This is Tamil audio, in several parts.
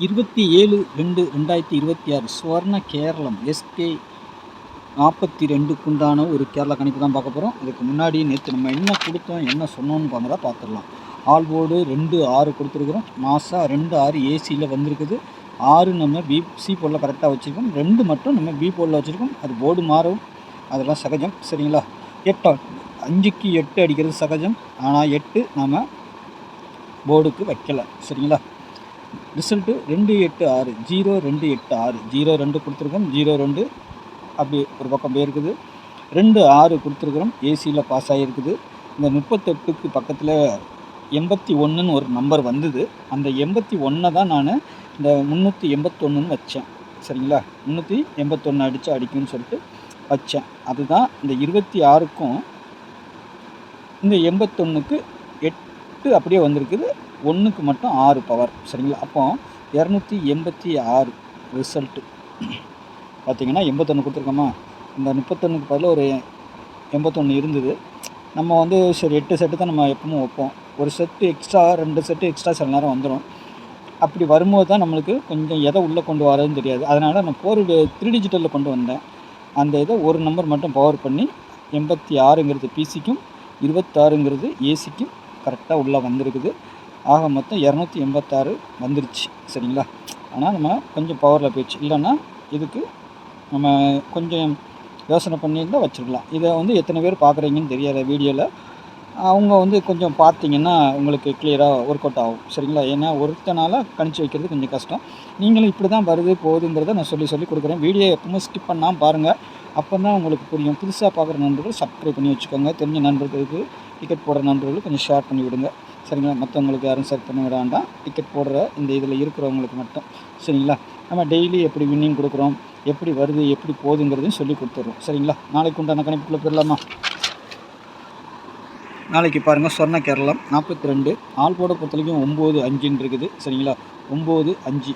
27/2/2026 ஸ்வர்ண கேரளம் எஸ்கே 42க்கு உண்டான ஒரு கேரளா கணிப்பு தான் பார்க்க போகிறோம். இதுக்கு முன்னாடி நேற்று நம்ம என்ன கொடுத்தோம், என்ன சொன்னோன்னு பார்த்துடலாம். ஆல் போர்டு 2-6 கொடுத்துருக்குறோம். மாதம் 2-6 ஏசியில் வந்திருக்குது. 6 நம்ம சி போர்டில் கரெக்டாக வச்சுருக்கோம். 2 மட்டும் நம்ம பி போர்டில் வச்சுருக்கோம். அது போர்டு மாறும், அதெல்லாம் சகஜம். சரிங்களா? 8 5க்கு 8 அடிக்கிறது சகஜம். ஆனால் 8 நம்ம போர்டுக்கு வைக்கலை. சரிங்களா? ரிசல்ட்டு 2-8-6 0-2-8-6 0-2 கொடுத்துருக்கோம். 0-2 அப்படி ஒரு பக்கம் போயிருக்குது. 2-6 கொடுத்துருக்குறோம். ஏசியில் பாஸ் ஆகிருக்குது. இந்த 38க்கு பக்கத்தில் 81ன்னு ஒரு நம்பர் வந்தது. அந்த 81 தான் நான் இந்த 381ன்னு வச்சேன். சரிங்களா? 381 அடிக்கும்னு சொல்லிட்டு வச்சேன். அதுதான் இந்த 26க்கும் இந்த 81க்கு 8 அப்படியே வந்திருக்குது. 1க்கு மட்டும் 6 பவர். சரிங்களா? அப்போ 286 ரிசல்ட்டு பார்த்திங்கன்னா 81 கொடுத்துருக்கோமா. இந்த 31க்கு பதில் ஒரு 81 இருந்தது. நம்ம வந்து சரி 8 செட்டு தான் நம்ம எப்பவும் வைப்போம். ஒரு செட்டு எக்ஸ்ட்ரா 2 செட்டு எக்ஸ்ட்ரா சில நேரம் வந்துடும். அப்படி வரும்போது தான் நம்மளுக்கு கொஞ்சம் எதை உள்ளே கொண்டு வரதுன்னு தெரியாது. அதனால் நான் 3 டிஜிட்டலில் கொண்டு வந்தேன். அந்த இதை ஒரு நம்பர் மட்டும் பவர் பண்ணி 86ங்கிறது பிசிக்கும் 26ங்கிறது ஏசிக்கும் கரெக்டாக உள்ளே வந்திருக்குது. ஆக மொத்தம் 286 வந்துருச்சு. சரிங்களா? ஆனால் நம்ம கொஞ்சம் பவரில் போயிடுச்சு. இல்லைன்னா இதுக்கு நம்ம கொஞ்சம் யோசனை பண்ணியிருந்தால் வச்சுருக்கலாம். இதை வந்து எத்தனை பேர் பார்க்குறீங்கன்னு தெரியாத வீடியோவில் அவங்க வந்து கொஞ்சம் பார்த்தீங்கன்னா உங்களுக்கு கிளியராக ஒர்க் அவுட் ஆகும். சரிங்களா? ஏன்னா ஒருத்தனால் கணிச்சு வைக்கிறது கொஞ்சம் கஷ்டம். நீங்களும் இப்படி தான் வருது போகுதுங்கிறத நான் சொல்லி கொடுக்குறேன். வீடியோ எப்பவுமே ஸ்கிப் பண்ணாமல் பாருங்கள். அப்போ தான் உங்களுக்கு புரியும். புதுசாக பார்க்குற நண்பர்கள் சப்ஸ்கிரைப் பண்ணி வச்சுக்கோங்க. தெரிஞ்ச நண்பர்களுக்கு டிக்கெட் போடுற நண்பர்களுக்கு கொஞ்சம் ஷேர் பண்ணி விடுங்க. சரிங்களா? மற்றவங்களுக்கு யாரும் ஷேர் பண்ண விட வேண்டாம். டிக்கெட் போடுற இந்த இதில் இருக்கிறவங்களுக்கு மட்டும். சரிங்களா? நம்ம டெய்லி எப்படி வின்னிங் கொடுக்குறோம், எப்படி வருது, எப்படி போகுதுங்கிறதையும் சொல்லி கொடுத்துட்றோம். சரிங்களா? நாளைக்கு உண்டான கணிப்புக்குள்ளே போயிடலாமா? நாளைக்கு பாருங்கள், சொர்ண கேரளம் 42 ஆல் போர்டை பொறுத்த வரைக்கும் 9-5ன்னு இருக்குது. சரிங்களா? 9-5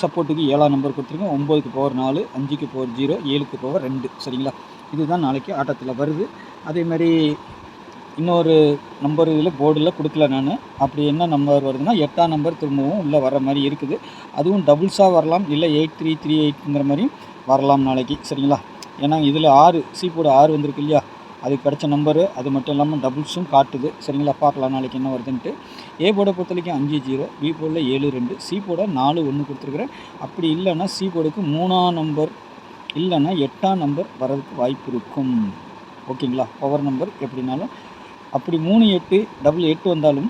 சப்போர்ட்டுக்கு 7ஆம் நம்பர் கொடுத்துருக்கோம். 9க்கு பவர் 4, 5க்கு பவர் 0, 7க்கு பவர் 2. சரிங்களா? இதுதான் நாளைக்கு ஆட்டத்தில் வருது. அதே மாதிரி இன்னொரு நம்பர் இதில் போர்டில் கொடுக்கல நான். அப்படி என்ன நம்பர் வருதுன்னா 8ஆம் நம்பர் திரும்பவும் உள்ளே வர மாதிரி இருக்குது. அதுவும் டபுள்ஸாக வரலாம், இல்லை 8338ங்கிற மாதிரியும் வரலாம் நாளைக்கு. சரிங்களா? ஏன்னா இதில் 6 சி போர்டு 6 வந்திருக்கு இல்லையா, அது கிடச்ச நம்பரு. அது மட்டும் இல்லாமல் டபுள்ஸும் காட்டுது. சரிங்களா? பார்க்கலாம் நாளைக்கு என்ன வருதுன்ட்டு. ஏ போர்டை பொறுத்த வரைக்கும் 5-0, பி போர்டில் 7-2, சி போர்டை 4-1 கொடுத்துருக்குறேன். அப்படி இல்லைன்னா சி போர்டுக்கு 3ஆம் நம்பர் இல்லைன்னா 8ஆம் நம்பர் வரதுக்கு வாய்ப்பு இருக்கும். ஓகேங்களா? பவர் நம்பர் எப்படினாலும் அப்படி 3-8 வந்தாலும்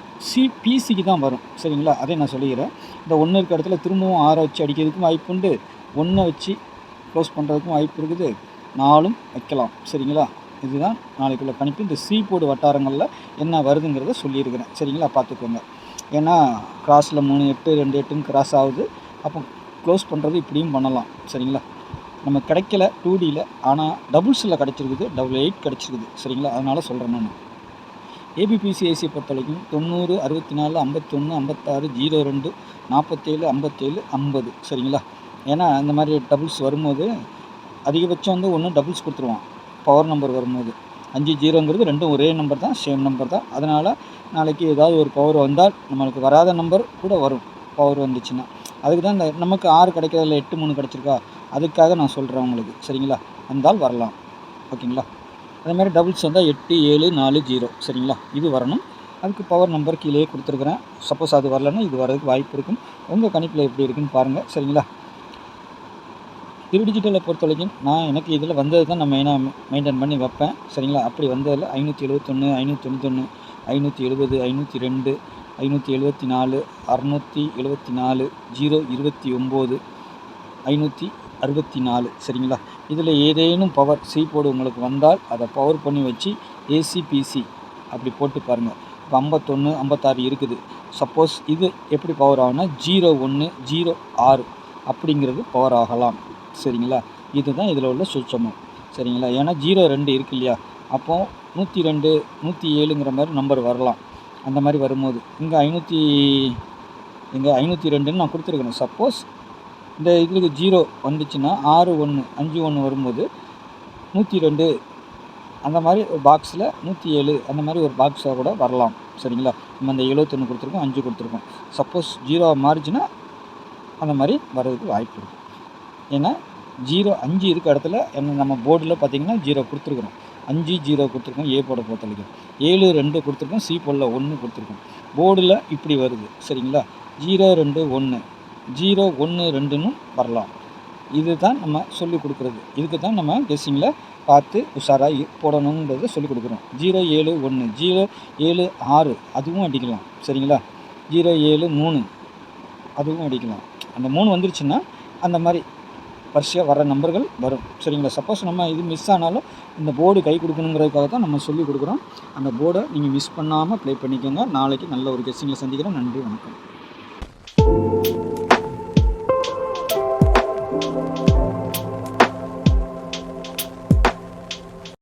பிசிக்கு தான் வரும். சரிங்களா? அதே நான் சொல்லிக்கிறேன். இந்த 1 இருக்க இடத்துல திரும்பவும் 6 வச்சு அடிக்கிறதுக்கும் வாய்ப்பு உண்டு. 1 வச்சு க்ளோஸ் பண்ணுறதுக்கும் வாய்ப்பு இருக்குது. 4ம் வைக்கலாம். சரிங்களா? இதுதான் நாளைக்குள்ள கணிப்பு. இந்த சி போர்டு வட்டாரங்களில் என்ன வருதுங்கிறத சொல்லியிருக்கிறேன். சரிங்களா? பார்த்துக்கோங்க. ஏன்னா கிராஸில் 3-8 2-8ன்னு கிராஸ் ஆகுது. அப்போ க்ளோஸ் பண்ணுறது இப்படியும் பண்ணலாம். சரிங்களா? நம்ம கிடைக்கல 2Dயில், ஆனால் டபுள்ஸில் கிடச்சிருக்குது. 88 கிடச்சிருக்குது. சரிங்களா? அதனால் சொல்கிறேன் நான். ஏபிபிசிஐசியை பொறுத்த வரைக்கும் 90 64 51 56 02 47 57 50. சரிங்களா? ஏன்னா இந்த மாதிரி டபுள்ஸ் வரும்போது அதிகபட்சம் வந்து ஒன்று டபுள்ஸ் கொடுத்துருவான் பவர் நம்பர் வரும்போது. 5-0ங்கிறது ரெண்டும் ஒரே நம்பர் தான், சேம் நம்பர் தான். அதனால் நாளைக்கு ஏதாவது ஒரு பவர் வந்தால் நம்மளுக்கு வராத நம்பர் கூட வரும் பவர் வந்துச்சுன்னா. அதுக்கு தான் இந்த நமக்கு 6 கிடைக்கிறதில்ல, 8 3 கிடச்சிருக்கா, அதுக்காக நான் சொல்கிறேன் உங்களுக்கு. சரிங்களா? வந்தால் வரலாம். ஓகேங்களா? அதேமாதிரி டபுள்ஸ் வந்தால் 8 7 4 0. சரிங்களா? இது வரணும். அதுக்கு பவர் நம்பர் கீழே கொடுத்துருக்குறேன். சப்போஸ் அது வரலன்னா இது வரதுக்கு வாய்ப்பு இருக்கும். உங்கள் கணிப்பில் எப்படி இருக்குன்னு பாருங்கள். சரிங்களா? டிஜிட்டலை பொறுத்த வரைக்கும் நான் எனக்கு இதில் வந்தது தான் நான் மெயினாக மெயின்டைன் பண்ணி வைப்பேன். சரிங்களா? அப்படி வந்ததில் 571 591 570 502 574 674 029 564. சரிங்களா? இதில் ஏதேனும் பவர் சி போர்டு உங்களுக்கு வந்தால் அதை பவர் பண்ணி வச்சு ஏசிபிசி அப்படி போட்டு பாருங்கள். இப்போ 51 56 இருக்குது. சப்போஸ் இது எப்படி பவர் ஆகும்னா 01 06 அப்படிங்கிறது பவர் ஆகலாம். சரிங்களா? இதுதான் இதில் உள்ள சூட்சமம். சரிங்களா? ஏன்னா 02 இருக்கு இல்லையா, அப்போது 102 107ங்கிற மாதிரி நம்பர் வரலாம். அந்த மாதிரி வரும்போது இங்கே 502ன்னு நான் கொடுத்துருக்குறேன். சப்போஸ் இந்த இதுக்கு 0 வந்துச்சுன்னா 6-1 5-1 வரும்போது 102 அந்த மாதிரி ஒரு பாக்ஸில் 107 அந்த மாதிரி ஒரு பாக்ஸாக கூட வரலாம். சரிங்களா? நம்ம அந்த 71 கொடுத்துருக்கோம், 5 கொடுத்துருக்கோம். சப்போஸ் 0 மாறிச்சுன்னா அந்த மாதிரி வர்றதுக்கு வாய்ப்பு இருக்குது. ஏன்னா 5 இருக்க இடத்துல நம்ம போர்டில் பார்த்திங்கன்னா 0 கொடுத்துருக்குறோம். 5 0 கொடுத்துருக்கோம் ஏ போர்டை பொறுத்தவரைக்கும். 7 2 கொடுத்துருக்கோம் சி போர்டில் 1 கொடுத்துருக்கோம். போர்டில் இப்படி வருது சரிங்களா. 0 2 1 0 1 2ன்னு வரலாம். இதுதான் நம்ம சொல்லிக் கொடுக்குறது. இதுக்கு தான் நம்ம கெஸ்ஸிங்கில் பார்த்து உஷாராக போடணுன்றதை சொல்லிக் கொடுக்குறோம். 0 7 1 0 7 6 அதுவும் அடிக்கலாம் சரிங்களா. 0 7 3 அதுவும் அடிக்கலாம். அந்த 3 வந்துருச்சுன்னா அந்த மாதிரி வரிசையாக வர நம்பர்கள் வரும் சரிங்களா. சப்போஸ் நம்ம இது மிஸ் ஆனாலும் இந்த போர்டு கை கொடுக்கணுங்கிறதுக்காக தான் நம்ம சொல்லிக் கொடுக்குறோம். அந்த போர்டை நீங்கள் மிஸ் பண்ணாமல் ப்ளே பண்ணிக்கோங்க. நாளைக்கு நல்ல ஒரு கெஸ்ஸிங்கில் சந்திக்கிறோம். நன்றி, வணக்கம்.